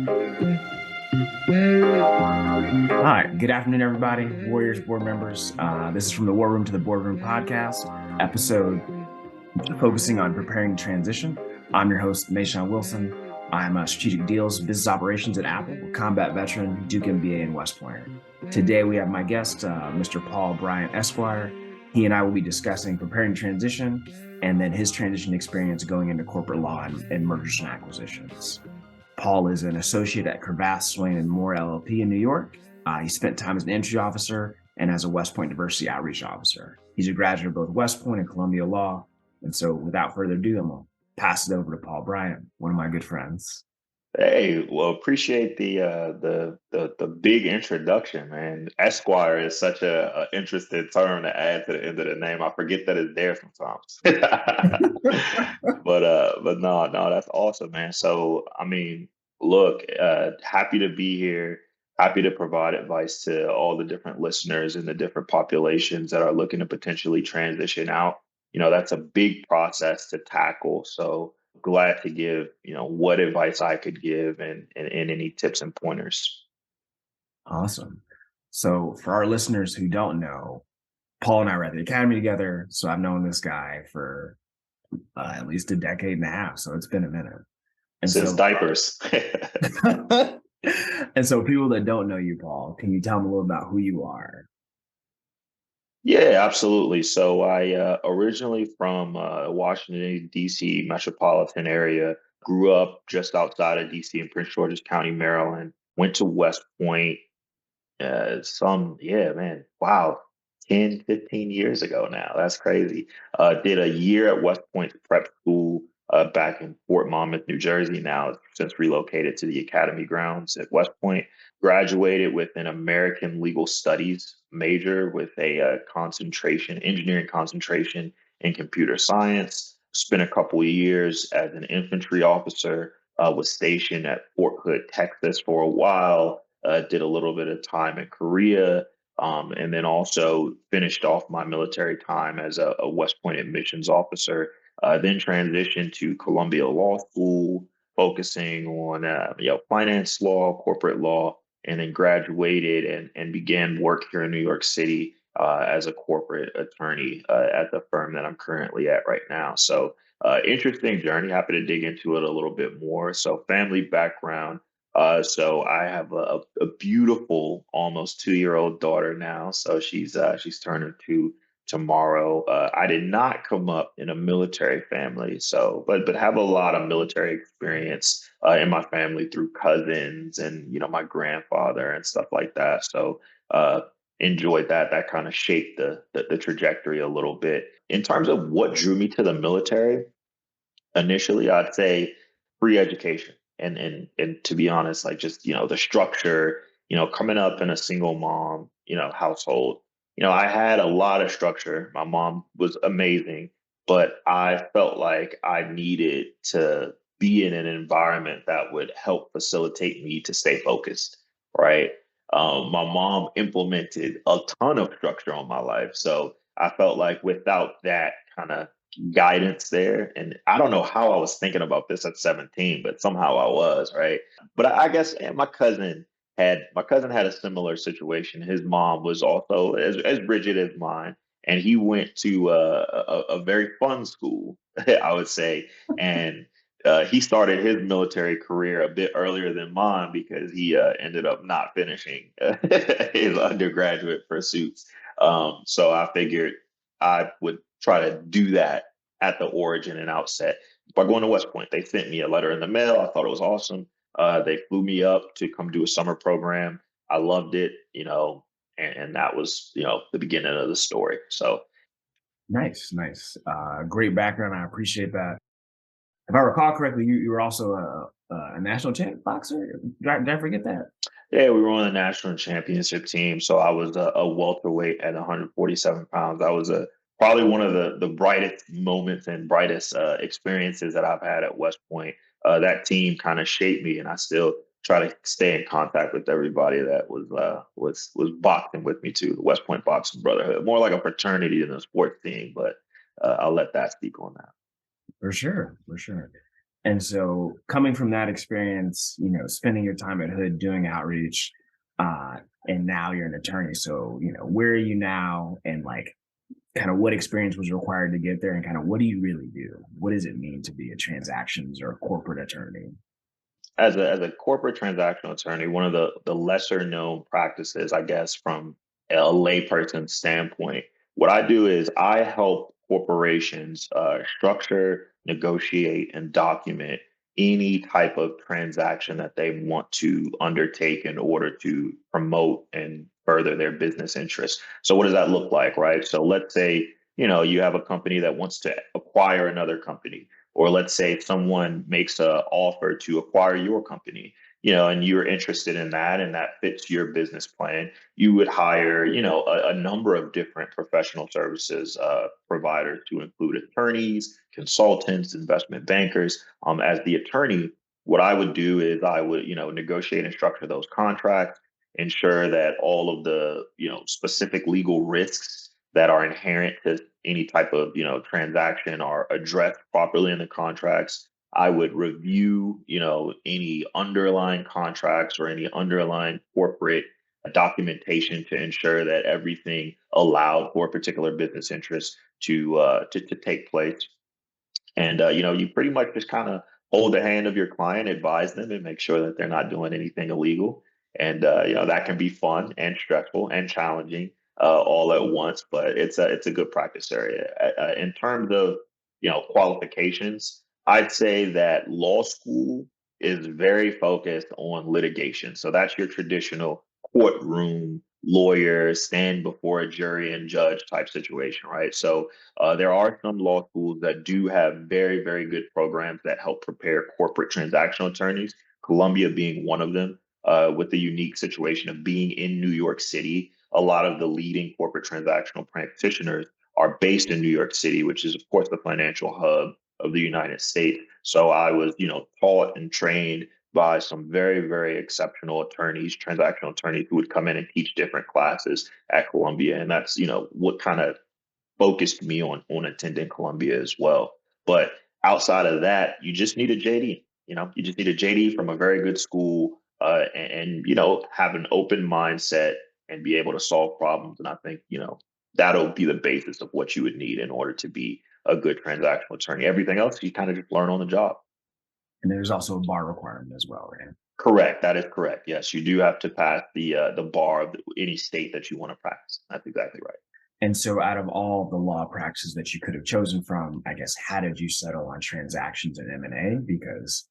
All right. Good afternoon, everybody. Warriors board members. This is from the War Room to the Boardroom podcast, episode focusing on preparing transition. I'm your host, Mayshawn Wilson. I'm a strategic deals, business operations at Apple, a combat veteran, Duke MBA, and West Pointer. Today, we have my guest, Mr. Paul Bryant, Esquire. He and I will be discussing preparing transition and then his transition experience going into corporate law and mergers and acquisitions. Paul is an associate at Cravath, Swaine Moore LLP in New York. He spent time as an infantry officer and as a West Point diversity outreach officer. He's a graduate of both West Point and Columbia Law. And so without further ado, I'm going to pass it over to Paul Bryant, one of my good friends. Hey, well, appreciate the big introduction, man. Esquire is such a interesting term to add to the end of the name. I forget that it's there sometimes. But no, that's awesome, man. So I mean, look, happy to be here. Happy to provide advice to all the different listeners and the different populations that are looking to potentially transition out. That's a big process to tackle. So glad to give, what advice I could give and any tips and pointers. Awesome. So for our listeners who don't know, Paul and I were at the academy together. So I've known this guy for at least a decade and a half. So it's been a minute. And Since diapers. And so people that don't know you, Paul, can you tell them a little about who you are? Yeah, absolutely. So I originally from Washington, D.C. metropolitan area, grew up just outside of D.C. in Prince George's County, Maryland, went to West Point man, wow, 10, 15 years ago now. That's crazy. Did a year at West Point prep school back in Fort Monmouth, New Jersey. Now, since relocated to the academy grounds at West Point, graduated with an American Legal Studies major with a engineering concentration in computer science. Spent a couple of years as an infantry officer. Was stationed at Fort Hood, Texas for a while. Did a little bit of time in Korea, and then also finished off my military time as a West Point admissions officer. Then transitioned to Columbia Law School, focusing on finance law, corporate law, and then graduated and began work here in New York City as a corporate attorney at the firm that I'm currently at right now. So interesting journey. Happy to dig into it a little bit more. So family background. So I have a beautiful, almost 2-year-old daughter now. So she's turning 2 tomorrow. I did not come up in a military family, so but have a lot of military experience in my family through cousins and my grandfather and stuff like that. So enjoyed that. That kind of shaped the trajectory a little bit. In terms of what drew me to the military, initially I'd say free education and to be honest, like just the structure, coming up in a single mom household. I had a lot of structure. My mom was amazing, but I felt like I needed to be in an environment that would help facilitate me to stay focused, right? My mom implemented a ton of structure on my life, so I felt like without that kind of guidance there. And I don't know how I was thinking about this at 17, but somehow I was, right? But I guess my cousin had a similar situation. His mom was also as rigid as mine, and he went to a very fun school, I would say, and he started his military career a bit earlier than mine because he ended up not finishing his undergraduate pursuits. So I figured I would try to do that at the origin and outset. By going to West Point, they sent me a letter in the mail. I thought it was awesome. They flew me up to come do a summer program. I loved it, and that was, the beginning of the story. So Nice. Great background. I appreciate that. If I recall correctly, you were also a national champ boxer. Did I forget that? yeah, we were on the national championship team. So I was a welterweight at 147 pounds. That was probably one of the brightest moments and brightest experiences that I've had at West Point. That team kind of shaped me, and I still try to stay in contact with everybody that was boxing with me too. The West Point Boxing Brotherhood, more like a fraternity than a sports team, but I'll let that speak on that. For sure. And so coming from that experience, spending your time at Hood doing outreach, uh, and now you're an attorney. So, where are you now, and like kind of what experience was required to get there, and kind of what do you really do? What does it mean to be a transactions or a corporate attorney? As a corporate transactional attorney, one of the lesser known practices, I guess, from a layperson's standpoint, what I do is I help corporations structure, negotiate, and document any type of transaction that they want to undertake in order to promote and further their business interests. So, what does that look like, right? So, let's say you have a company that wants to acquire another company, or let's say someone makes an offer to acquire your company, and you're interested in that and that fits your business plan. You would hire, a number of different professional services providers, to include attorneys, consultants, investment bankers. As the attorney, what I would do is I would, negotiate and structure those contracts, ensure that all of the, specific legal risks that are inherent to any type of transaction are addressed properly in the contracts. I would review any underlying contracts or any underlying corporate documentation to ensure that everything allowed for a particular business interest to take place. And you pretty much just kind of hold the hand of your client, advise them, and make sure that they're not doing anything illegal. And that can be fun and stressful and challenging all at once, but it's a good practice area. In terms of qualifications, I'd say that law school is very focused on litigation. So that's your traditional courtroom lawyer, stand before a jury and judge type situation, right? So there are some law schools that do have very, very good programs that help prepare corporate transactional attorneys, Columbia being one of them, with the unique situation of being in New York City. A lot of the leading corporate transactional practitioners are based in New York City, which is, of course, the financial hub of the United States. So I was, taught and trained by some very, very exceptional attorneys, transactional attorneys who would come in and teach different classes at Columbia. And that's, what kind of focused me on attending Columbia as well. But outside of that, you just need a JD. You just need a JD from a very good school, and have an open mindset and be able to solve problems. And I think that'll be the basis of what you would need in order to be a good transactional attorney. Everything else you kind of just learn on the job. And there's also a bar requirement as well, right? Correct. That is correct. Yes, you do have to pass the bar of any state that you want to practice. That's exactly right. And so, out of all the law practices that you could have chosen from, I guess, how did you settle on transactions and M&A? Because,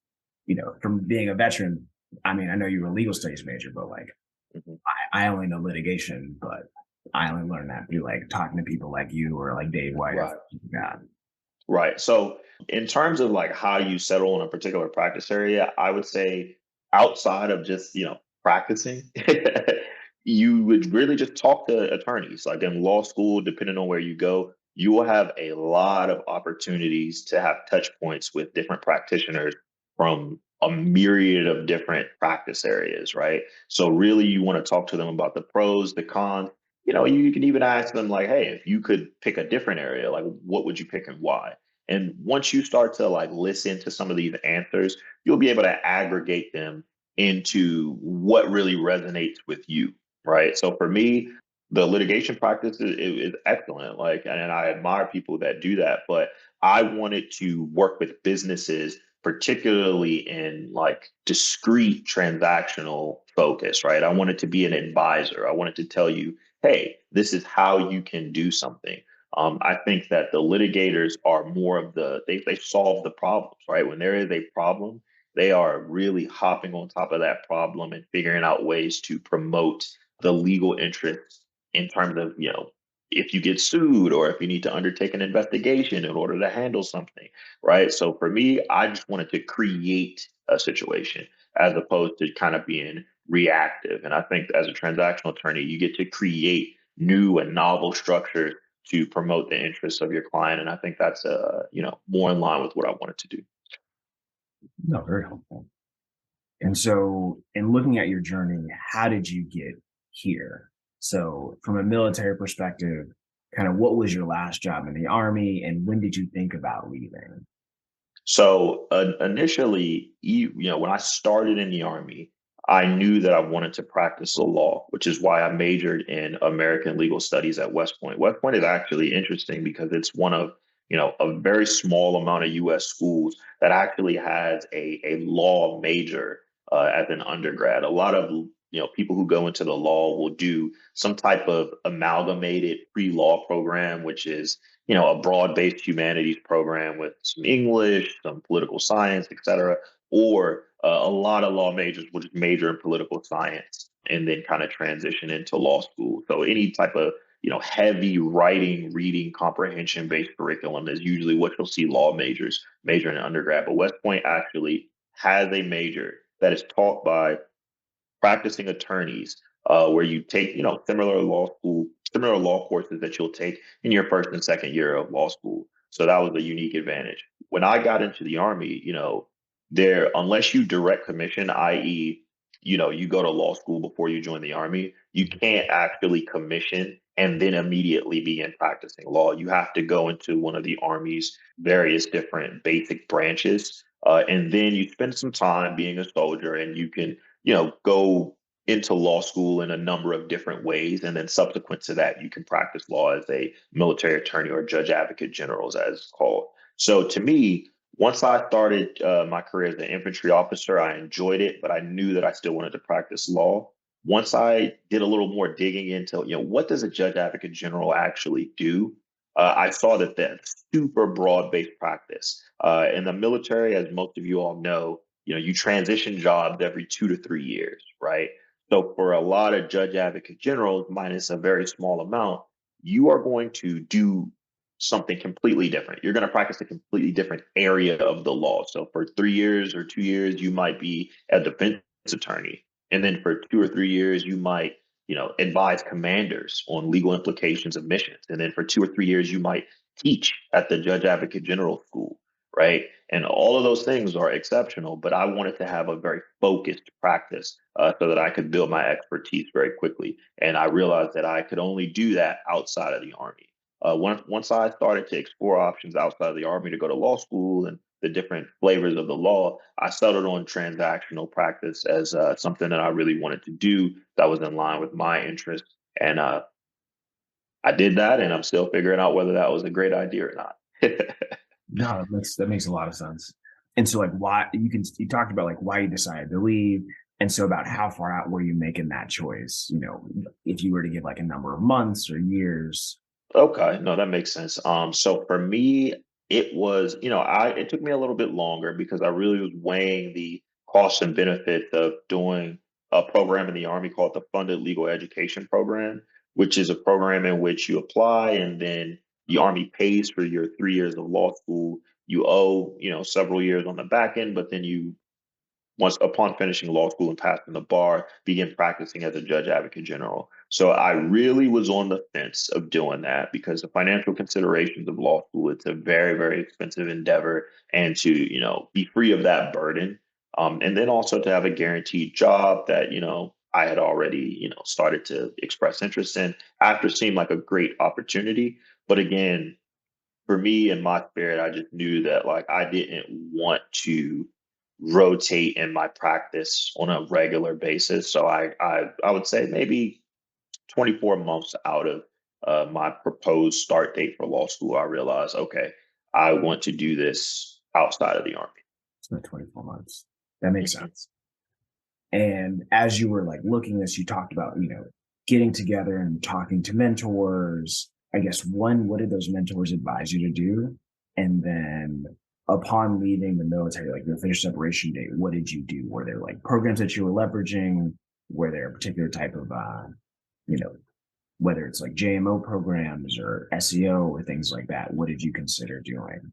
from being a veteran, I mean, I know you were a legal studies major, but like, Mhm. I only know litigation, but I only learned that through like talking to people like you or like Dave White. Right. Yeah. Right. So, in terms of like how you settle on a particular practice area, I would say outside of just, practicing, you would really just talk to attorneys. Like in law school, depending on where you go, you will have a lot of opportunities to have touch points with different practitioners from a myriad of different practice areas, right? So, really, you want to talk to them about the pros, the cons. You can even ask them, like, hey, if you could pick a different area, like, what would you pick and why? And once you start to like listen to some of these answers, you'll be able to aggregate them into what really resonates with you, right? So for me, the litigation practice is excellent. Like, and I admire people that do that. But I wanted to work with businesses, particularly in like discrete transactional focus, right? I wanted to be an advisor. I wanted to tell you, hey, this is how you can do something. I think that the litigators are more of they solve the problems, right? When there is a problem, they are really hopping on top of that problem and figuring out ways to promote the legal interests in terms of, if you get sued or if you need to undertake an investigation in order to handle something, right? So for me, I just wanted to create a situation as opposed to kind of being reactive. And I think as a transactional attorney, you get to create new and novel structures to promote the interests of your client. And I think that's more in line with what I wanted to do. No, very helpful. And so, in looking at your journey, how did you get here? So, from a military perspective, kind of what was your last job in the Army, and when did you think about leaving? So initially, when I started in the Army, I knew that I wanted to practice the law, which is why I majored in American legal studies at West Point. West Point is actually interesting because it's one of, a very small amount of U.S. schools that actually has a law major as an undergrad. A lot of people who go into the law will do some type of amalgamated pre-law program, which is a broad-based humanities program with some English, some political science, et cetera, or a lot of law majors will just major in political science and then kind of transition into law school. So any type of heavy writing, reading, comprehension-based curriculum is usually what you'll see law majors major in undergrad. But West Point actually has a major that is taught by practicing attorneys, where you take, similar law courses that you'll take in your first and second year of law school. So that was a unique advantage. When I got into the Army, there, unless you direct commission, i.e., you go to law school before you join the Army, you can't actually commission and then immediately begin practicing law. You have to go into one of the Army's various different basic branches. And then you spend some time being a soldier and you can go into law school in a number of different ways. And then subsequent to that, you can practice law as a military attorney or judge advocate general, as it's called. So to me, once I started my career as an infantry officer, I enjoyed it, but I knew that I still wanted to practice law. Once I did a little more digging into, what does a judge advocate general actually do? I saw that that's super broad-based practice. In the military, as most of you all know, you transition jobs every 2 to 3 years, right? So for a lot of judge advocate generals, minus a very small amount, you are going to do something completely different. You're going to practice a completely different area of the law. So for 3 years or 2 years, you might be a defense attorney. And then for 2 or 3 years, you might, advise commanders on legal implications of missions. And then for 2 or 3 years, you might teach at the judge advocate general school, right? And all of those things are exceptional, but I wanted to have a very focused practice so that I could build my expertise very quickly. And I realized that I could only do that outside of the Army. Once I started to explore options outside of the Army to go to law school and the different flavors of the law, I settled on transactional practice as something that I really wanted to do that was in line with my interests. And I did that, and I'm still figuring out whether that was a great idea or not. No, that makes a lot of sense. And so, like, why you talked about like why you decided to leave, and so about how far out were you making that choice? If you were to give like a number of months or years. Okay, no, that makes sense. So for me, it was, it took me a little bit longer because I really was weighing the costs and benefits of doing a program in the Army called the Funded Legal Education Program, which is a program in which you apply and then the Army pays for your 3 years of law school. You owe, several years on the back end, but then you once upon finishing law school and passing the bar, began practicing as a judge advocate general. So I really was on the fence of doing that because the financial considerations of law school, it's a very, very expensive endeavor. And to, be free of that burden. And then also to have a guaranteed job that, I had already, started to express interest in after seemed like a great opportunity. But again, for me and my spirit, I just knew that like I didn't want to rotate in my practice on a regular basis. So I would say maybe 24 months out of my proposed start date for law school, I realized, okay, I want to do this outside of the Army. It's been 24 months. That makes Mhm. sense. And as you were like looking at this, you talked about, getting together and talking to mentors. I guess one, what did those mentors advise you to do? And then upon leaving the military, like your official separation date, what did you do? Were there like programs that you were leveraging? Were there a particular type of, you know, whether it's like JMO programs or SEO or things like that? What did you consider doing?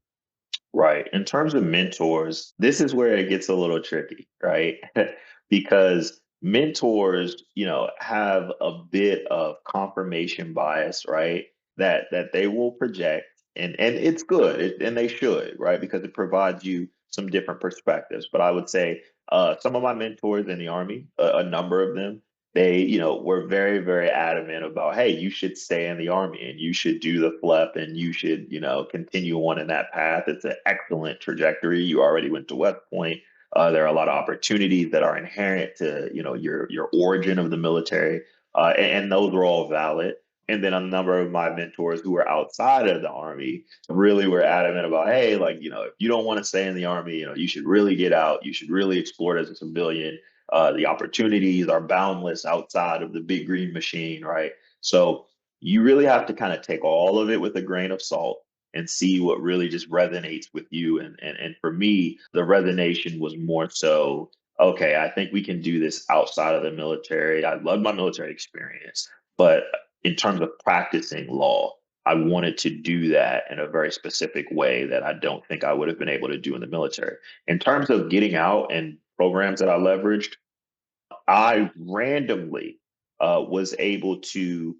Right. In terms of mentors, this is where it gets a little tricky, right? Because mentors, have a bit of confirmation bias, right? That they will project and it's good and they should, right? Because it provides you some different perspectives. But I would say some of my mentors in the Army, a number of them, they, were very, very adamant about, hey, you should stay in the Army and you should do the FLEP and you should, continue on in that path. It's an excellent trajectory. You already went to West Point. There are a lot of opportunities that are inherent to, your origin of the military, and those were all valid. And then a number of my mentors who were outside of the Army really were adamant about, hey, like, if you don't want to stay in the Army, you should really get out. You should really explore it as a civilian. The opportunities are boundless outside of the big green machine, right? So you really have to kind of take all of it with a grain of salt and see what really just resonates with you. And for me, the resonation was more so, okay, I think we can do this outside of the military. I love my military experience, but in terms of practicing law, I wanted to do that in a very specific way that I don't think I would have been able to do in the military. In terms of getting out and programs that I leveraged, I randomly was able to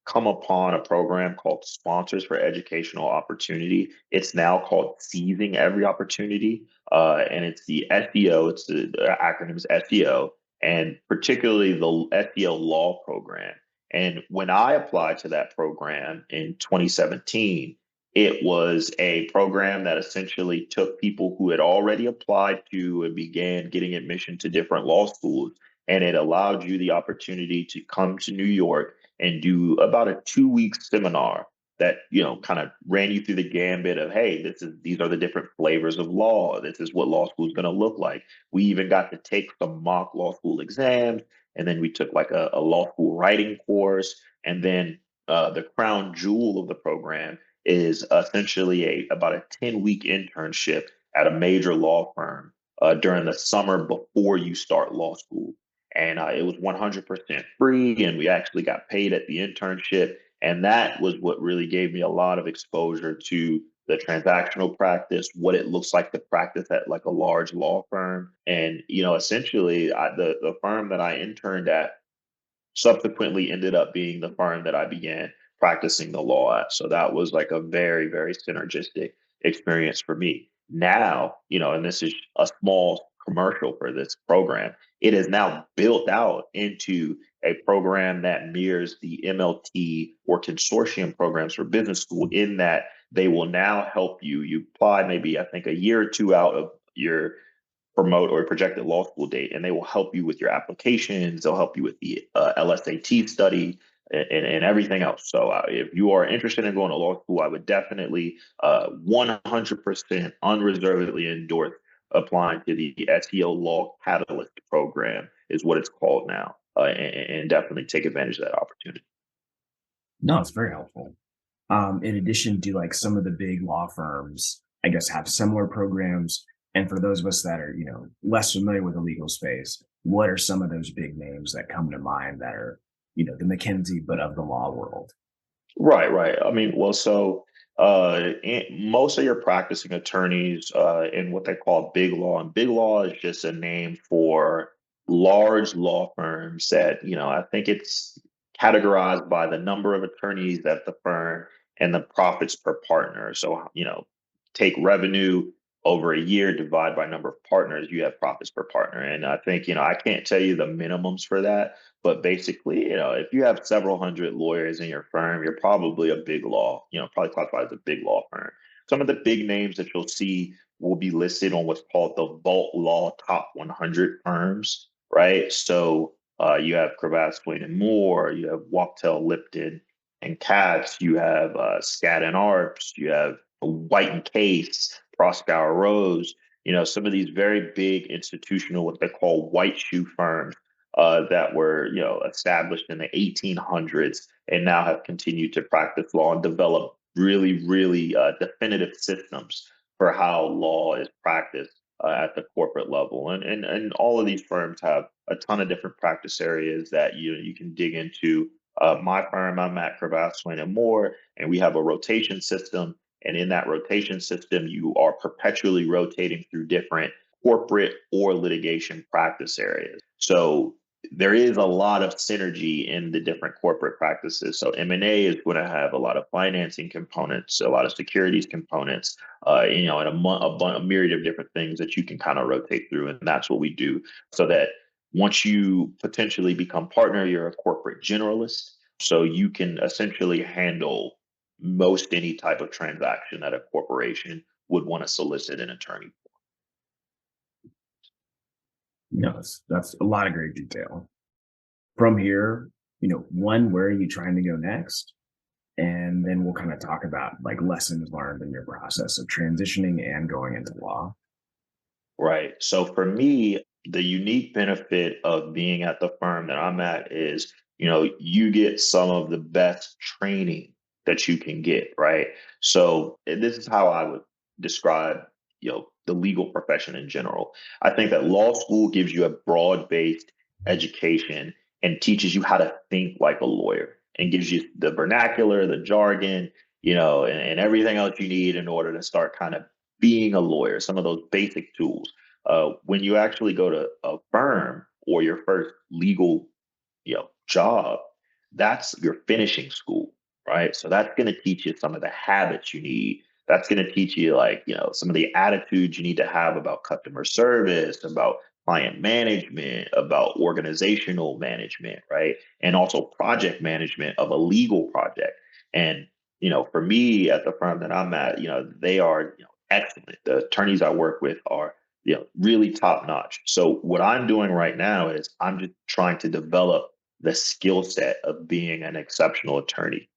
come upon a program called Sponsors for Educational Opportunity. It's now called Seizing Every Opportunity, and it's the SEO. The acronym is SEO, and particularly the SEO Law Program. And when I applied to that program in 2017, it was a program that essentially took people who had already applied to and began getting admission to different law schools, and it allowed you the opportunity to come to New York and do about a 2 week seminar that kind of ran you through the gambit of, hey, these are the different flavors of law. This is what law school is going to look like. We even got to take some mock law school exams, and then we took like a law school writing course, and then the crown jewel of the program is essentially about a 10-week internship at a major law firm during the summer before you start law school. And it was 100% free, and we actually got paid at the internship. And that was what really gave me a lot of exposure to the transactional practice, what it looks like to practice at like a large law firm. And, essentially, the firm that I interned at subsequently ended up being the firm that I began practicing the law at. So that was like a very, very synergistic experience for me. Now, and this is a small commercial for this program, it is now built out into a program that mirrors the MLT or consortium programs for business school, in that they will now help you. You apply maybe, I think, a year or two out of your promote or projected law school date, and they will help you with your applications. They'll help you with the LSAT study and everything else. So if you are interested in going to law school, I would definitely 100% unreservedly endorse applying to the SEO Law Catalyst program, is what it's called now, and definitely take advantage of that opportunity. No, it's very helpful. In addition to like some of the big law firms, I guess have similar programs. And for those of us that are, less familiar with the legal space, what are some of those big names that come to mind that are, the McKinsey, but of the law world? Right, right. I mean, well, so most of your practicing attorneys in what they call big law, and big law is just a name for large law firms that, I think it's categorized by the number of attorneys at the firm and the profits per partner. So, take revenue over a year, divide by number of partners, you have profits per partner. And I think, I can't tell you the minimums for that, but basically, if you have several hundred lawyers in your firm, you're probably a big law, probably classified as a big law firm. Some of the big names that you'll see will be listed on what's called the Vault Law Top 100 firms, right? So you have Cravath, Swaine Moore, you have Wachtell, Lipton, and Katz, you have Skadden Arps, you have White and Case, Proskauer Rose, some of these very big institutional, what they call white shoe firms that were, established in the 1800s and now have continued to practice law and develop really, really definitive systems for how law is practiced at the corporate level. And all of these firms have a ton of different practice areas that you can dig into. My firm, I'm at Cravath, Swaine and Moore, and we have a rotation system. And in that rotation system, you are perpetually rotating through different corporate or litigation practice areas. So there is a lot of synergy in the different corporate practices. So M&A is going to have a lot of financing components, a lot of securities components, and a myriad of different things that you can kind of rotate through. And that's what we do, so that Once you potentially become partner, you're a corporate generalist. So you can essentially handle most any type of transaction that a corporation would want to solicit an attorney. That's a lot of great detail. From here, one, where are you trying to go next? And then we'll kind of talk about like lessons learned in your process of transitioning and going into law. Right. So for me, the unique benefit of being at the firm that I'm at is, you get some of the best training that you can get, right? So and this is how I would describe, the legal profession in general. I think that law school gives you a broad-based education and teaches you how to think like a lawyer and gives you the vernacular, the jargon, and everything else you need in order to start kind of being a lawyer, some of those basic tools. When you actually go to a firm or your first legal, job, that's your finishing school, right? So that's going to teach you some of the habits you need. That's going to teach you like, some of the attitudes you need to have about customer service, about client management, about organizational management, right? And also project management of a legal project. And, for me at the firm that I'm at, they are, excellent. The attorneys I work with are really top notch. So what I'm doing right now is I'm just trying to develop the skill set of being an exceptional attorney.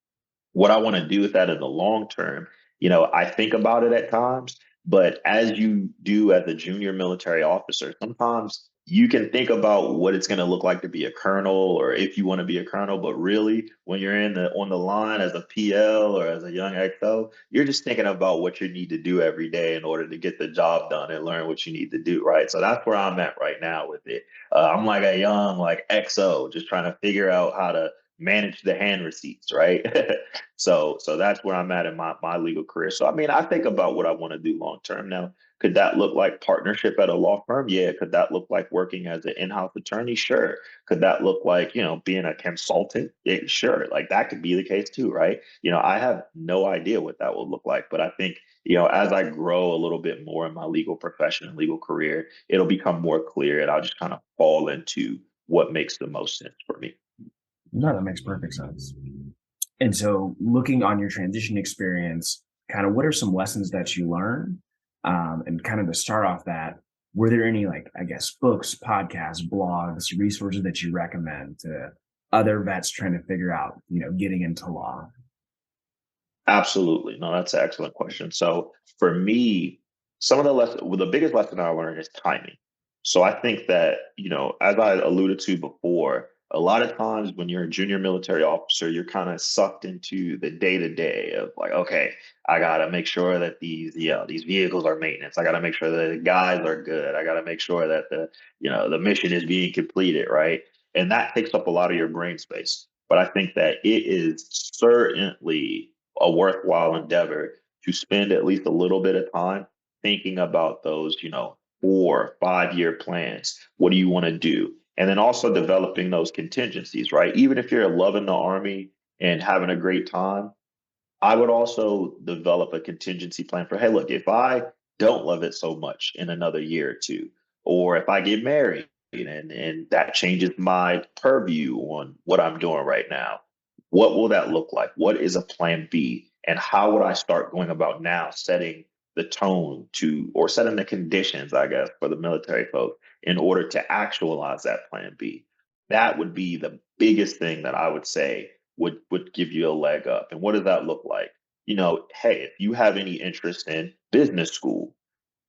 What I want to do with that in the long term, I think about it at times, but as you do as a junior military officer, sometimes you can think about what it's going to look like to be a colonel or if you want to be a colonel, but really when you're in the on the line as a PL or as a young XO, you're just thinking about what you need to do every day in order to get the job done and learn what you need to do, right? So that's where I'm at right now with it. I'm like a young like XO, just trying to figure out how to manage the hand receipts, right? So that's where I'm at in my legal career. So I mean, I think about what I want to do long term now. Could that look like partnership at a law firm? Yeah. Could that look like working as an in-house attorney? Sure. Could that look like, being a consultant? Yeah, sure. Like that could be the case too, right? I have no idea what that will look like, but I think, as I grow a little bit more in my legal profession and legal career, it'll become more clear and I'll just kind of fall into what makes the most sense for me. No, that makes perfect sense. And so, looking on your transition experience, kind of what are some lessons that you learned? And kind of to start off that, were there any, like, I guess, books, podcasts, blogs, resources that you recommend to other vets trying to figure out, getting into law? Absolutely. No, that's an excellent question. So for me, some of the well, the biggest lesson I learned is timing. So I think that, as I alluded to before, a lot of times when you're a junior military officer, you're kind of sucked into the day to day of like, okay, I gotta make sure that these vehicles are maintenance. I gotta make sure that the guys are good. I gotta make sure that the mission is being completed, right? And that takes up a lot of your brain space. But I think that it is certainly a worthwhile endeavor to spend at least a little bit of time thinking about those, 4 or 5 year plans. What do you want to do? And then also developing those contingencies, right? Even if you're loving the army and having a great time, I would also develop a contingency plan for, hey, look, if I don't love it so much in another year or two, or if I get married and that changes my purview on what I'm doing right now, what will that look like? What is a plan B? And how would I start going about now setting the tone to, or setting the conditions, I guess, for the military folks in order to actualize that plan B? That would be the biggest thing that I would say would give you a leg up. And what does that look like? Hey, if you have any interest in business school,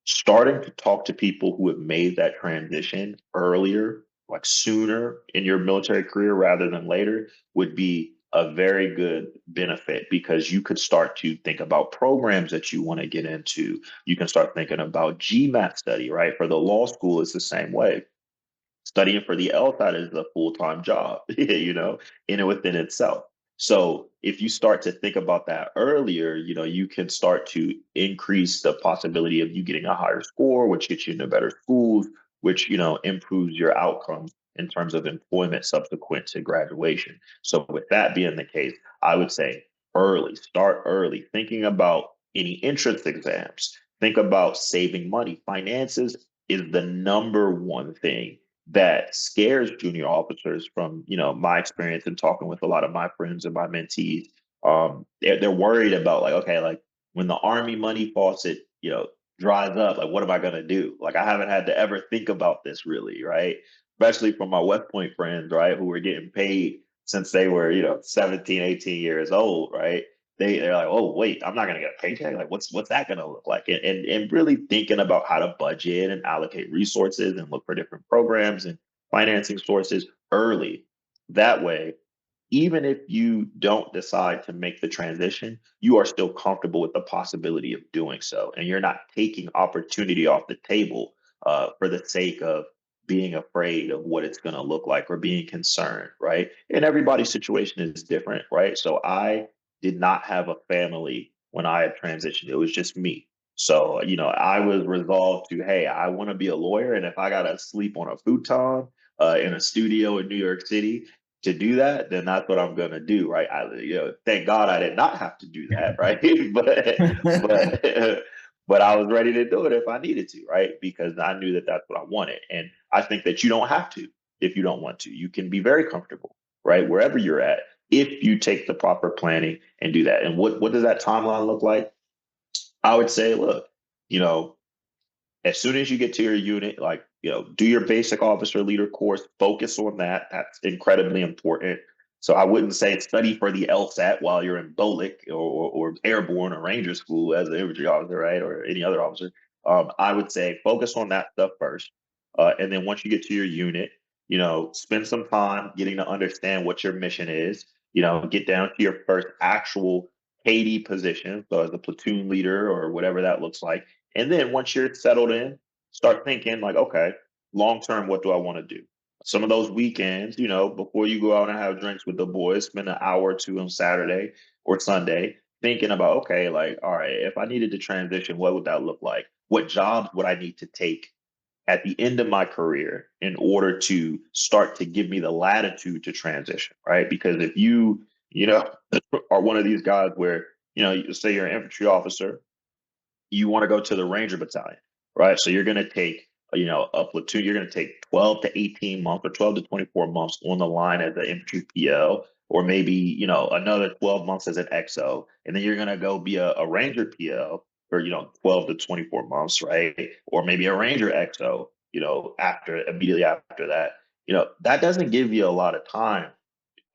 starting to talk to people who have made that transition earlier, like sooner in your military career rather than later, would be a very good benefit because you could start to think about programs that you want to get into. You can start thinking about GMAT study, right? For the law school, it's the same way. Studying for the LSAT is a full-time job, in and within itself. So if you start to think about that earlier, you can start to increase the possibility of you getting a higher score, which gets you into better schools, which, improves your outcomes in terms of employment subsequent to graduation. So with that being the case, I would say start early, thinking about any entrance exams, think about saving money. Finances is the number one thing that scares junior officers from, my experience and talking with a lot of my friends and my mentees. They're worried about like, okay, like when the Army money faucet, dries up, like what am I going to do? Like I haven't had to ever think about this really, right? Especially from my West Point friends, right, who were getting paid since they were, 17, 18 years old, right? They're like, oh wait, I'm not gonna get a paycheck. Like, what's that gonna look like? And really thinking about how to budget and allocate resources and look for different programs and financing sources early. That way, even if you don't decide to make the transition, you are still comfortable with the possibility of doing so. And you're not taking opportunity off the table for the sake of being afraid of what it's going to look like or being concerned, right? And everybody's situation is different, right? So I did not have a family when I had transitioned. It was just me. So, I was resolved to, hey, I want to be a lawyer. And if I got to sleep on a futon in a studio in New York City, to do that, then that's what I'm gonna do, right? Thank God I did not have to do that, right? but but I was ready to do it if I needed to, right? Because I knew that that's what I wanted, and I think that you don't have to if you don't want to. You can be very comfortable, right, wherever you're at, if you take the proper planning and do that. And what does that timeline look like? I would say, look, you know, as soon as you get to your unit, like, do your basic officer leader course, focus on that. That's incredibly important. So I wouldn't say study for the LSAT while you're in BOLIC or airborne or ranger school as an infantry officer, right? Or any other officer. I would say focus on that stuff first. And then once you get to your unit, spend some time getting to understand what your mission is, get down to your first actual KD position. So as a platoon leader or whatever that looks like, and then once you're settled in, start thinking like, okay, long term, what do I want to do? Some of those weekends, before you go out and have drinks with the boys, spend an hour or two on Saturday or Sunday thinking about, okay, like, all right, if I needed to transition, what would that look like? What jobs would I need to take at the end of my career in order to start to give me the latitude to transition, right? Because if you are one of these guys where, you say you're an infantry officer, you want to go to the Ranger Battalion, right? So you're going to take, a platoon, you're going to take 12 to 18 months or 12 to 24 months on the line as an infantry PL, or maybe, another 12 months as an XO. And then you're going to go be a Ranger PL for, 12 to 24 months, right? Or maybe a Ranger XO, immediately after that. That doesn't give you a lot of time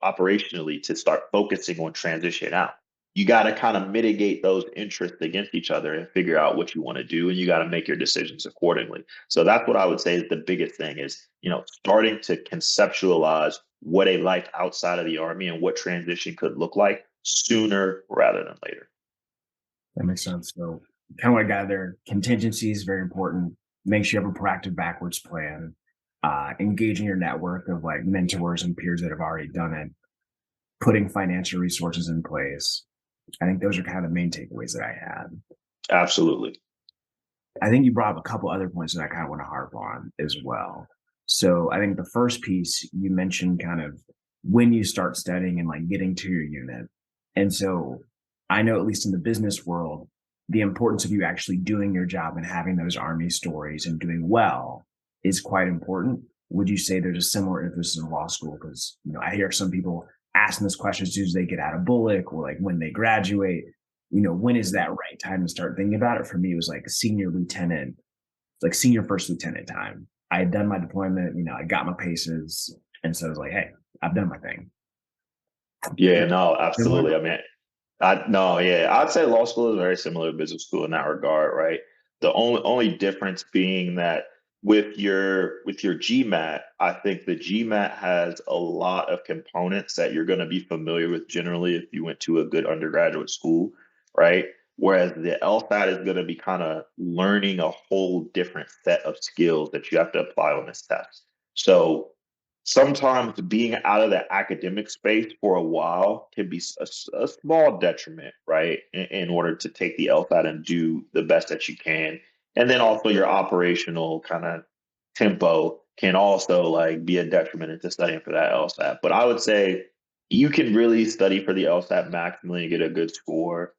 operationally to start focusing on transition out. You got to kind of mitigate those interests against each other and figure out what you want to do, and you got to make your decisions accordingly. So that's what I would say is the biggest thing is, starting to conceptualize what a life outside of the Army and what transition could look like sooner rather than later. That makes sense. So kind of what I got there, contingency is very important. Make sure you have a proactive backwards plan. Engaging your network of like mentors and peers that have already done it, putting financial resources in place. I think those are kind of the main takeaways that I had. Absolutely. I think you brought up a couple other points that I kind of want to harp on as well. So I think the first piece you mentioned kind of when you start studying and like getting to your unit. And so I know, at least in the business world, the importance of you actually doing your job and having those Army stories and doing well is quite important. Would you say there's a similar emphasis in law school? Because, I hear some people asking this question as soon as they get out of Bullock or like when they graduate, when is that right time to start thinking about it? For me, it was like senior lieutenant, like senior first lieutenant time. I had done my deployment, I got my paces. And so I was like, hey, I've done my thing. Yeah, no, Similar? absolutely. I mean, no, yeah, I'd say law school is very similar to business school in that regard, right? The only difference being that with your GMAT, I think the GMAT has a lot of components that you're going to be familiar with generally if you went to a good undergraduate school, right? Whereas the LSAT is going to be kind of learning a whole different set of skills that you have to apply on this test. So sometimes being out of the academic space for a while can be a small detriment, right? In order to take the LSAT and do the best that you can. And then also your operational kind of tempo can also like be a detriment into studying for that LSAT. But I would say you can really study for the LSAT maximally and get a good score,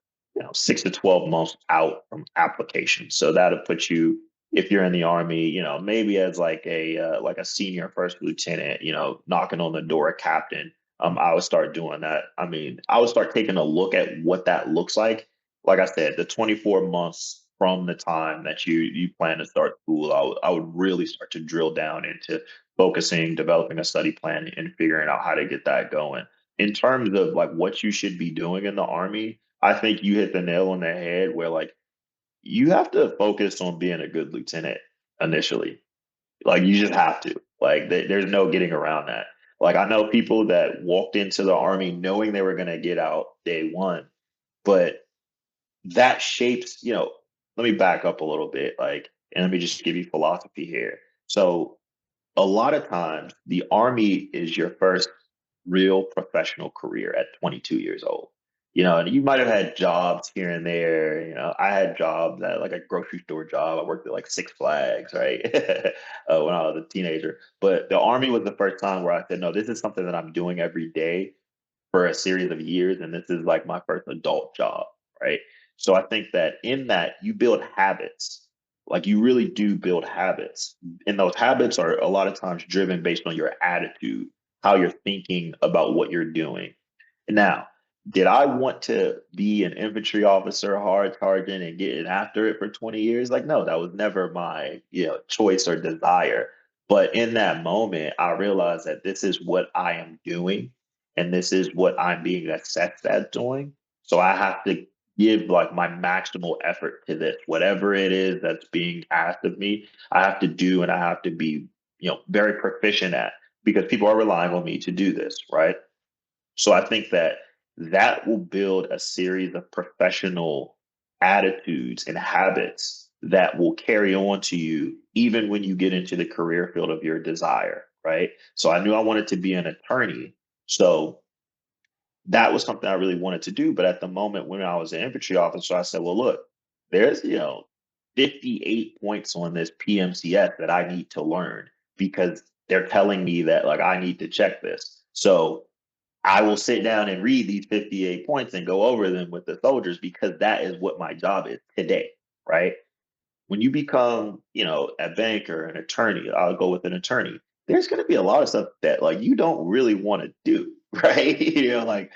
6 to 12 months out from application. So that'll put you if you're in the Army, maybe as like a senior first lieutenant, knocking on the door of captain. I would start doing that. I mean, I would start taking a look at what that looks like. Like I said, the 24 months from the time that you plan to start school, I would really start to drill down into focusing, developing a study plan, and figuring out how to get that going. In terms of like what you should be doing in the Army, I think you hit the nail on the head where like you have to focus on being a good lieutenant initially. Like you just have to. Like there's no getting around that. Like I know people that walked into the Army knowing they were going to get out day one, but that shapes, let me back up a little bit, like, and let me just give you philosophy here. So a lot of times the Army is your first real professional career at 22 years old. And you might have had jobs here and there. I had jobs at like a grocery store job. I worked at like Six Flags, right? When I was a teenager. But the Army was the first time where I said, no, this is something that I'm doing every day for a series of years, and this is like my first adult job, right? So I think that in that you build habits, like you really do build habits, and those habits are a lot of times driven based on your attitude, how you're thinking about what you're doing. Now, did I want to be an infantry officer, hard sergeant, and getting after it for 20 years? Like, no, that was never my, choice or desire. But in that moment, I realized that this is what I am doing, and this is what I'm being assessed at doing. So I have to give like my maximal effort to this, whatever it is that's being asked of me. I have to do, and I have to be, very proficient at, because people are relying on me to do this, right? So I think that that will build a series of professional attitudes and habits that will carry on to you even when you get into the career field of your desire, right? So I knew I wanted to be an attorney. So that was something I really wanted to do. But at the moment when I was an infantry officer, I said, well, look, there's, 58 points on this PMCS that I need to learn because they're telling me that like I need to check this. So I will sit down and read these 58 points and go over them with the soldiers because that is what my job is today, right? When you become, a banker, an attorney, I'll go with an attorney. There's going to be a lot of stuff that like you don't really want to do, right? Like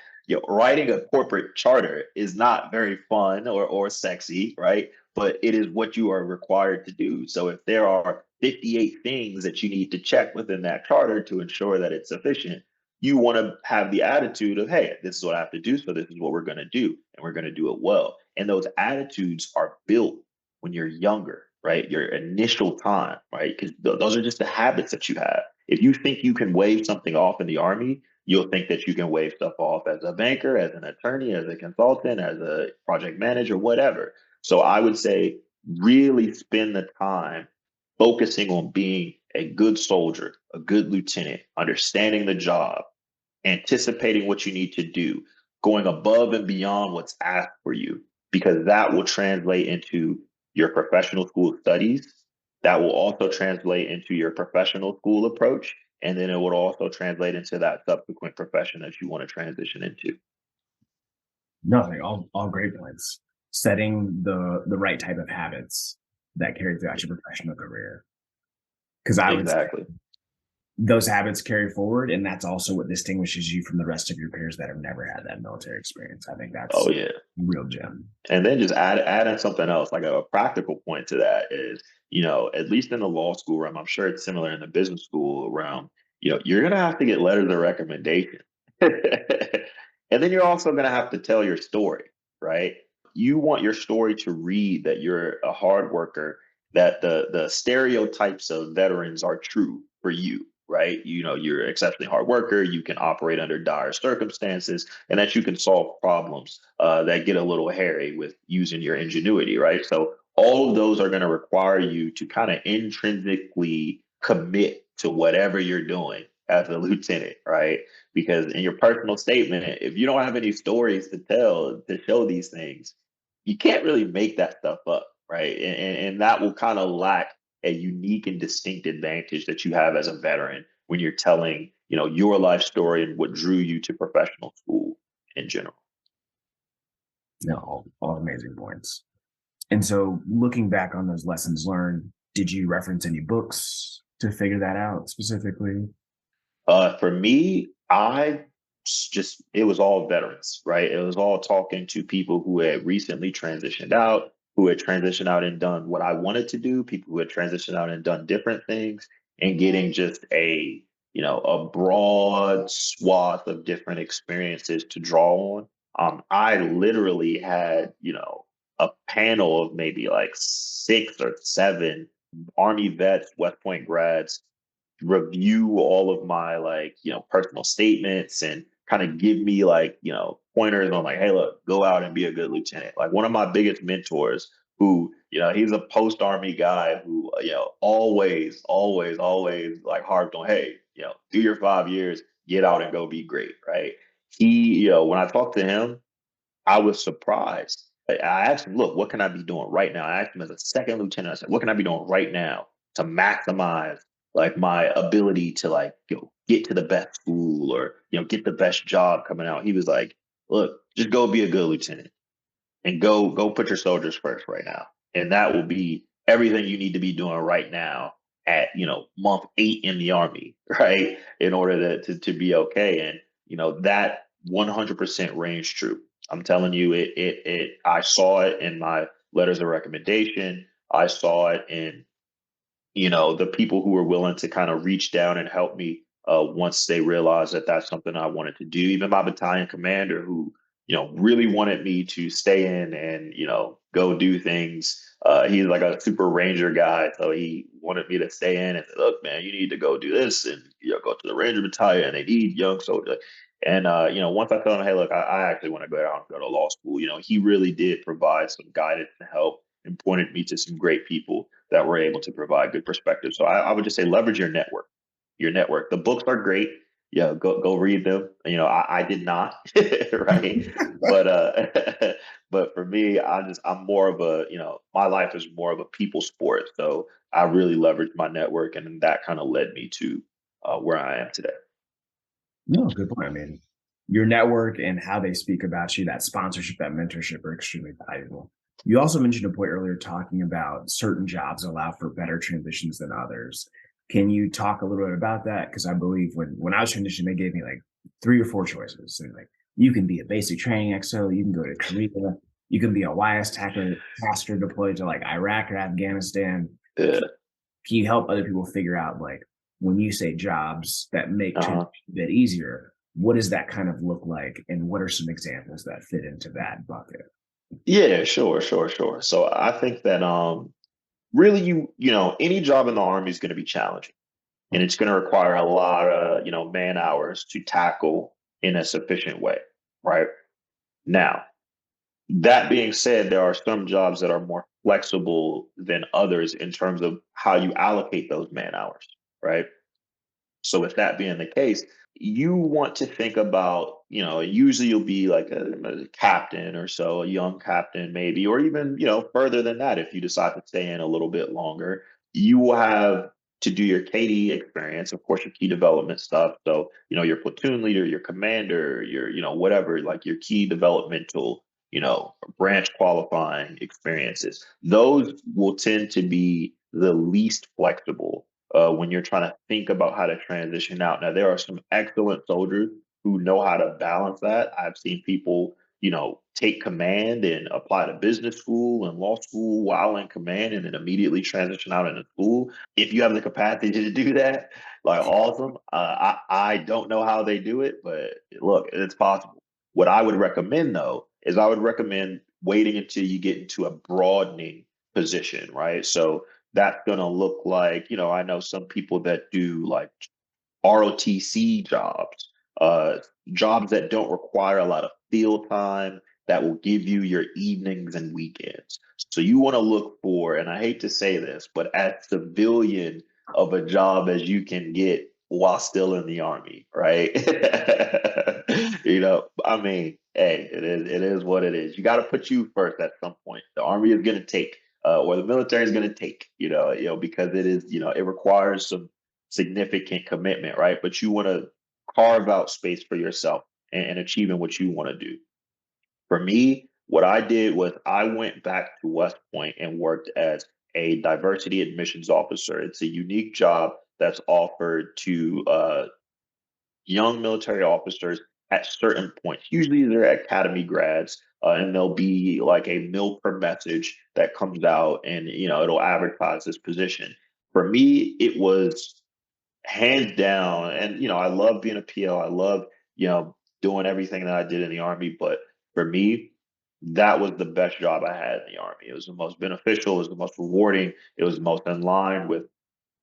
writing a corporate charter is not very fun or sexy, right? But it is what you are required to do. So if there are 58 things that you need to check within that charter to ensure that it's sufficient, you want to have the attitude of, hey, this is what I have to do, so this is what we're going to do, and we're going to do it well. And those attitudes are built when you're younger, right? Your initial time, right? Because those are just the habits that you have. If you think you can wave something off in the Army, you'll think that you can wave stuff off as a banker, as an attorney, as a consultant, as a project manager, whatever. So I would say really spend the time focusing on being a good soldier, a good lieutenant, understanding the job, anticipating what you need to do, going above and beyond what's asked for you, because that will translate into your professional school studies. That will also translate into your professional school approach. And then it would also translate into that subsequent profession that you want to transition into. Nothing, all great points. Setting the right type of habits that carry throughout your professional career. Because I would say Exactly. those habits carry forward, and that's also what distinguishes you from the rest of your peers that have never had that military experience. I think that's Oh a yeah. real gem. And then just add in something else, like a practical point to that is, at least in the law school realm, I'm sure it's similar in the business school realm, you're gonna have to get letters of recommendation. And then you're also gonna have to tell your story, right? You want your story to read that you're a hard worker, that the stereotypes of veterans are true for you, right? You're an exceptionally hard worker, you can operate under dire circumstances, and that you can solve problems that get a little hairy with using your ingenuity, right? So all of those are going to require you to kind of intrinsically commit to whatever you're doing as a lieutenant, right? Because in your personal statement, if you don't have any stories to tell to show these things, you can't really make that stuff up, right? And that will kind of lack a unique and distinct advantage that you have as a veteran when you're telling, your life story and what drew you to professional school in general. No, all amazing points. And so looking back on those lessons learned, Did you reference any books to figure that out specifically? For me, just it was all veterans, right? It was all talking to people who had recently transitioned out, who had transitioned out and done what I wanted to do, people who had transitioned out and done different things, and getting just a broad swath of different experiences to draw on. I literally had, a panel of maybe like 6 or 7 Army vets, West Point grads review all of my personal statements and kind of give me pointers on like, hey, look, go out and be a good lieutenant. Like one of my biggest mentors, who he's a post army guy who always like harped on, hey, do your 5 years, get out and go be great, right? He, when I talked to him, I was surprised. I asked him, look, what can I be doing right now? I asked him as a second lieutenant, I said, what can I be doing right now to maximize like my ability to get to the best school or get the best job coming out? He was like, look, just go be a good lieutenant and go put your soldiers first right now. And that will be everything you need to be doing right now at month 8 in the army, right? In order to be okay. And that 100% range true. I'm telling you, it I saw it in my letters of recommendation. I saw it in the people who were willing to kind of reach down and help me once they realized that that's something I wanted to do. Even my battalion commander, who really wanted me to stay in and go do things. He's like a super ranger guy, so he wanted me to stay in and say, "Look, man, you need to go do this and go to the ranger battalion. And they need young soldiers." And once I told him, "Hey, look, I actually want to go out and go to law school," he really did provide some guidance and help and pointed me to some great people that were able to provide good perspective. So I would just say leverage your network. Your network. The books are great. Yeah, go read them. I did not, right? But but for me, I'm more of a my life is more of a people sport. So I really leveraged my network, and that kind of led me to where I am today. No, good point. I mean, your network and how they speak about you, that sponsorship, that mentorship are extremely valuable. You also mentioned a point earlier talking about certain jobs allow for better transitions than others. Can you talk a little bit about that? Because I believe when I was transitioning, they gave me like 3 or 4 choices. And like you can be a basic training XO, you can go to Korea, you can be a YS tasker deployed to like Iraq or Afghanistan. Yeah. Can you help other people figure out, like, when you say jobs that make transition Uh-huh. a bit easier, what does that kind of look like? And what are some examples that fit into that bucket? Yeah, sure. So I think that really any job in the army is going to be challenging, and it's going to require a lot of man hours to tackle in a sufficient way, right? Now, that being said, there are some jobs that are more flexible than others in terms of how you allocate those man hours, right? So with that being the case, you want to think about, usually you'll be like a captain or so, a young captain maybe, or even, further than that, if you decide to stay in a little bit longer, you will have to do your KD experience, of course, your key development stuff. So, your platoon leader, your commander, your, whatever, like your key developmental, branch qualifying experiences. Those will tend to be the least flexible when you're trying to think about how to transition out. Now, there are some excellent soldiers who know how to balance that. I've seen people, take command and apply to business school and law school while in command and then immediately transition out into school. If you have the capacity to do that, like awesome. I don't know how they do it, but look, it's possible. What I would recommend though is I would recommend waiting until you get into a broadening position, right? So that's going to look like, I know some people that do like ROTC jobs, uh, jobs that don't require a lot of field time, that will give you your evenings and weekends. So you want to look for, and I hate to say this, but as civilian of a job as you can get while still in the army, right? I mean, hey, it is what it is. You got to put you first at some point. The army is going to take, or the military is going to take, because it is, it requires some significant commitment, right? But you want to carve out space for yourself and achieving what you want to do. For me, what I did was I went back to West Point and worked as a diversity admissions officer. It's a unique job that's offered to young military officers at certain points. Usually they're academy grads, and there'll be like a MILPER message that comes out, and it'll advertise this position. For me, it was hands down, and I love being a PL. I love doing everything that I did in the Army, but for me, that was the best job I had in the Army. It was the most beneficial. It was the most rewarding. It was the most in line with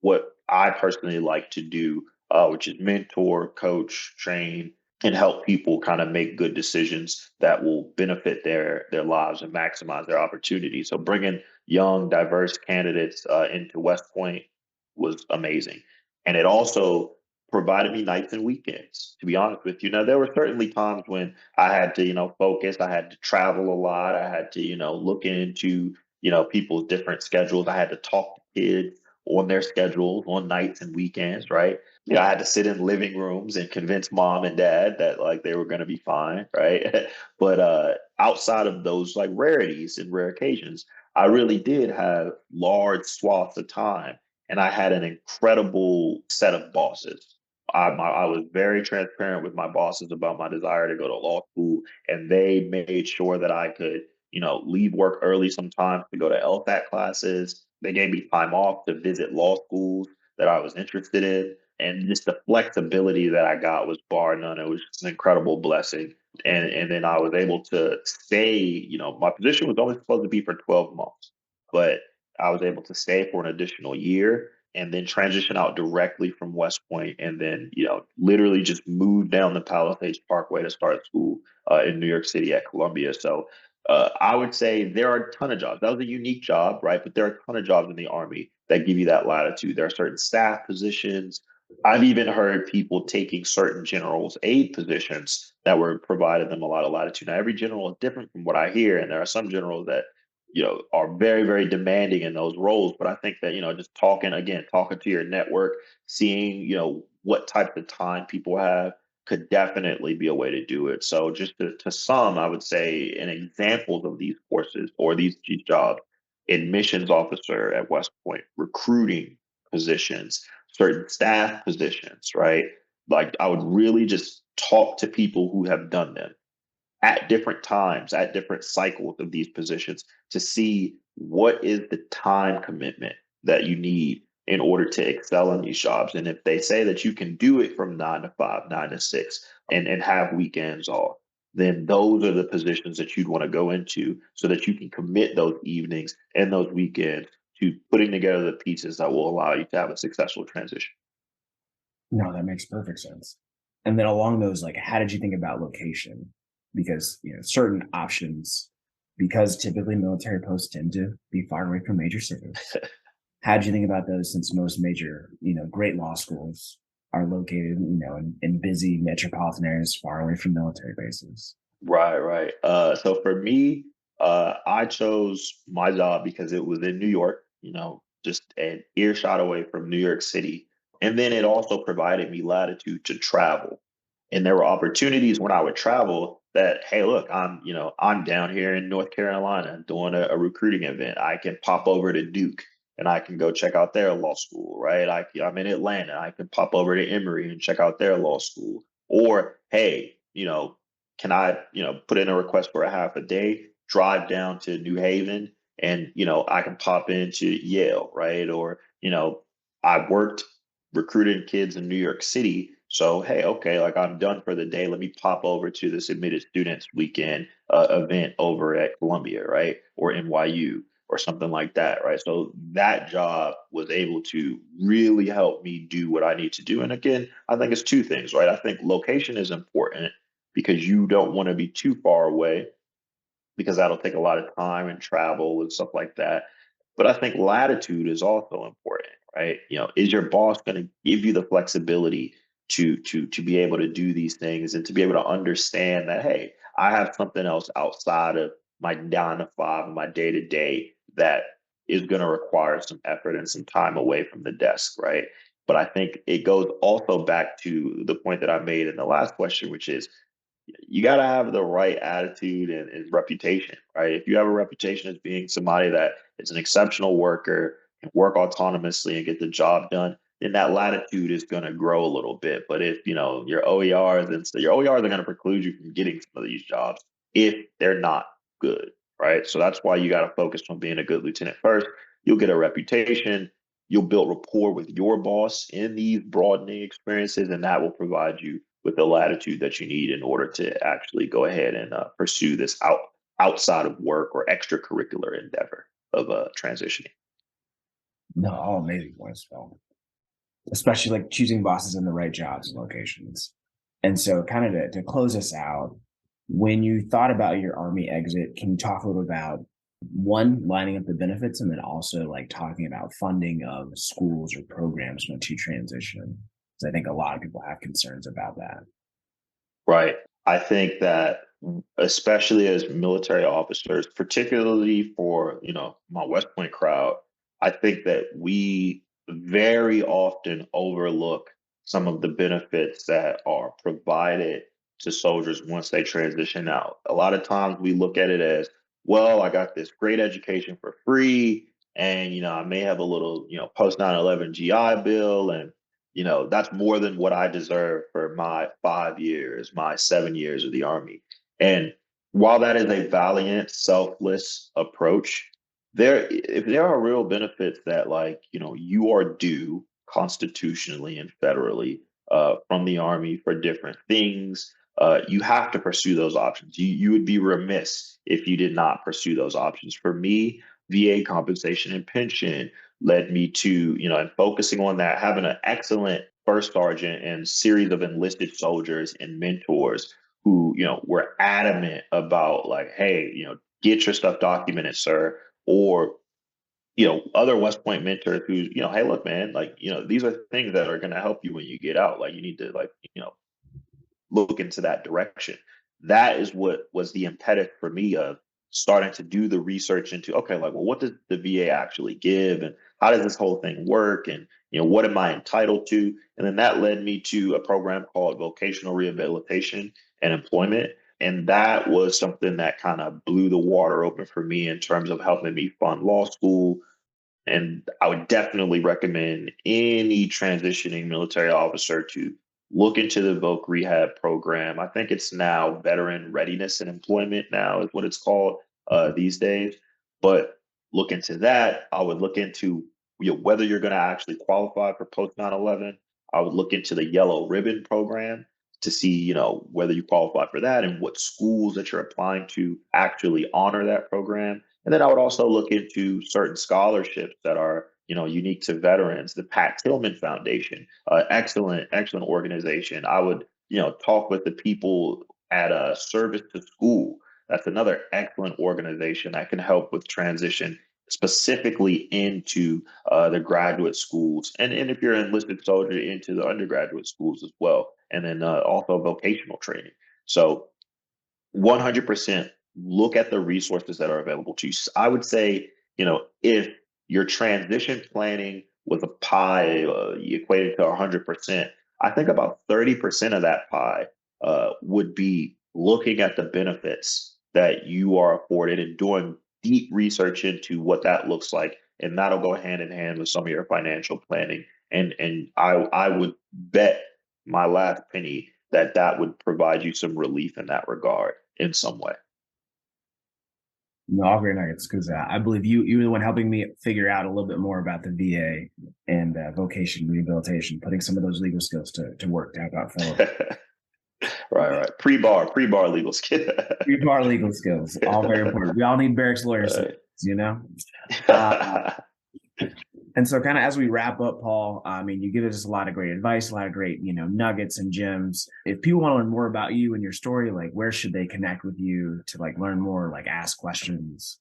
what I personally like to do, which is mentor, coach, train, and help people kind of make good decisions that will benefit their lives and maximize their opportunities. So bringing young, diverse candidates into West Point was amazing, and it also provided me nights and weekends. To be honest with you, now there were certainly times when I had to focus. I had to travel a lot. I had to look into people's different schedules. I had to talk to kids on their schedules on nights and weekends, right? I had to sit in living rooms and convince mom and dad that like they were going to be fine, right? But outside of those like rarities and rare occasions, I really did have large swaths of time, and I had an incredible set of bosses. I was very transparent with my bosses about my desire to go to law school, and they made sure that I could leave work early sometimes to go to LSAT classes. They gave me time off to visit law schools that I was interested in. And just the flexibility that I got was bar none. It was just an incredible blessing. And then I was able to stay, my position was only supposed to be for 12 months, but I was able to stay for an additional year and then transition out directly from West Point, and then, literally just move down the Palisades Parkway to start school in New York City at Columbia. So I would say there are a ton of jobs. That was a unique job, right? But there are a ton of jobs in the Army that give you that latitude. There are certain staff positions. I've even heard people taking certain generals' aid positions that were provided them a lot of latitude. Now, every general is different from what I hear, and there are some generals that are very, very demanding in those roles. But I think that just talking to your network, seeing what type of time people have could definitely be a way to do it. So just to sum, I would say in examples of these courses or these jobs, admissions officer at West Point, recruiting positions, certain staff positions, right? Like I would really just talk to people who have done them at different times, at different cycles of these positions to see what is the time commitment that you need in order to excel in these jobs. And if they say that you can do it from 9 to 5, 9 to 6, and have weekends off, then those are the positions that you'd want to go into so that you can commit those evenings and those weekends to putting together the pieces that will allow you to have a successful transition. No, that makes perfect sense. And then along those, like, how did you think about location? Because, certain options, because typically military posts tend to be far away from major cities. How did you think about those since most major, great law schools are located, in busy metropolitan areas far away from military bases? Right, right. So for me, I chose my job because it was in New York, just an earshot away from New York City. And then it also provided me latitude to travel. And there were opportunities when I would travel that, hey, look, I'm down here in North Carolina doing a recruiting event. I can pop over to Duke and I can go check out their law school, right? I'm in Atlanta. I can pop over to Emory and check out their law school. Or, hey, can I, put in a request for a half a day, drive down to New Haven, and I can pop into Yale, right? Or I worked recruiting kids in New York City. So hey, okay, like I'm done for the day. Let me pop over to this admitted students weekend event over at Columbia, right, or NYU or something like that, right? So that job was able to really help me do what I need to do. And again, I think it's two things, right? I think location is important because you don't want to be too far away because that'll take a lot of time and travel and stuff like that. But I think latitude is also important, right? Is your boss going to give you the flexibility to be able to do these things and to be able to understand that, hey, I have something else outside of my 9 to 5 and my day to day that is going to require some effort and some time away from the desk, right? But I think it goes also back to the point that I made in the last question, which is you got to have the right attitude and reputation, right? If you have a reputation as being somebody that is an exceptional worker, can work autonomously and get the job done, then that latitude is going to grow a little bit. But if you know your OERs and so your OERs are going to preclude you from getting some of these jobs if they're not good, right? So that's why you got to focus on being a good lieutenant first. You'll get a reputation. You'll build rapport with your boss in these broadening experiences, and that will provide you with the latitude that you need in order to actually go ahead and pursue this outside of work or extracurricular endeavor of transitioning. No, all amazing points, Phil. Especially like choosing bosses in the right jobs and locations. And so, kind of to close us out, when you thought about your army exit, can you talk a little about one, lining up the benefits, and then also like talking about funding of schools or programs once you transition? Because I think a lot of people have concerns about that. Right. I think that especially as military officers, particularly for, my West Point crowd, I think that we very often overlook some of the benefits that are provided to soldiers once they transition out. A lot of times we look at it as, well, I got this great education for free, and I may have a little, post 9/11 GI Bill, and that's more than what I deserve for my 5 years, my 7 years of the Army. And while that is a valiant, selfless approach, if there are real benefits that, like, you are due constitutionally and federally from the Army for different things, you have to pursue those options. You would be remiss if you did not pursue those options. For me, VA compensation and pension led me to, and focusing on that, having an excellent first sergeant and series of enlisted soldiers and mentors who, were adamant about, like, hey, get your stuff documented, sir. Or, other West Point mentors who, hey, look, man, like, these are things that are going to help you when you get out. Like, you need to, like, look into that direction. That is what was the impetus for me of starting to do the research into, okay, like, well, what does the VA actually give, and how does this whole thing work, and what am I entitled to? And then that led me to a program called vocational rehabilitation and employment. And that was something that kind of blew the water open for me in terms of helping me fund law school, and I would definitely recommend any transitioning military officer to look into the Voc Rehab program. I think it's now Veteran Readiness and Employment now is what it's called these days. But look into that. I would look into whether you're going to actually qualify for post 9/11. I would look into the Yellow Ribbon program to see, whether you qualify for that and what schools that you're applying to actually honor that program. And then I would also look into certain scholarships that are, unique to veterans. The Pat Tillman Foundation, excellent, excellent organization. I would, talk with the people at a Service to School. That's another excellent organization that can help with transition specifically into the graduate schools, and if you're an enlisted soldier, into the undergraduate schools as well, and then also vocational training. So 100% look at the resources that are available to you. I would say, if your transition planning was a pie, you equated to 100%, I think about 30% of that pie would be looking at the benefits that you are afforded and doing deep research into what that looks like. And that'll go hand in hand with some of your financial planning. And I would bet my last penny that that would provide you some relief in that regard in some way. No, all great nuggets, because I believe you were the one helping me figure out a little bit more about the VA and vocation rehabilitation, putting some of those legal skills to work to help out fellow. Right. Pre-bar legal skill. Pre-bar legal skills, all very important. We all need barracks lawyers, Right. you know. Uh, and so, kind of as we wrap up, Paul, I mean, you give us a lot of great advice, a lot of great, nuggets and gems. If people want to learn more about you and your story, like, where should they connect with you to like learn more, like ask questions?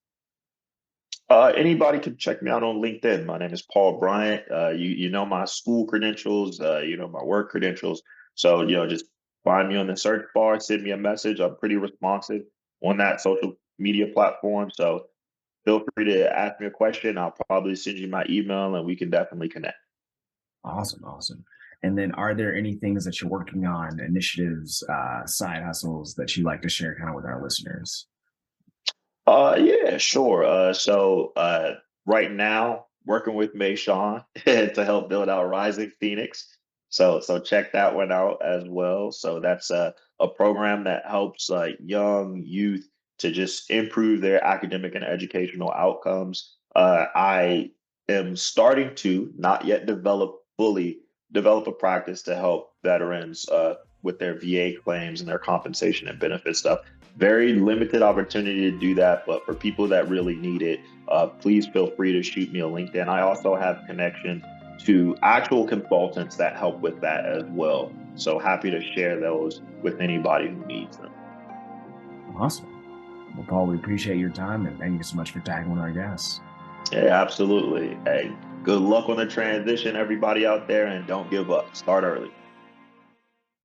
Anybody can check me out on LinkedIn. My name is Paul Bryant. You know my school credentials, you know my work credentials. So, just find me on the search bar, send me a message. I'm pretty responsive on that social media platform. So feel free to ask me a question. I'll probably send you my email and we can definitely connect. Awesome, awesome. And then are there any things that you're working on, initiatives, side hustles that you like to share kind of with our listeners? Yeah, sure. Right now, working with Mayshawn to help build out Rising Phoenix. So check that one out as well. So that's a program that helps young youth to just improve their academic and educational outcomes. I am starting to not yet fully develop a practice to help veterans with their VA claims and their compensation and benefit stuff. Very limited opportunity to do that, but for people that really need it, please feel free to shoot me a LinkedIn. I also have connections to actual consultants that help with that as well. So happy to share those with anybody who needs them. Awesome. Well, Paul, we appreciate your time and thank you so much for tagging with our guests. Yeah, absolutely. Hey, good luck on the transition, everybody out there, and don't give up. Start early.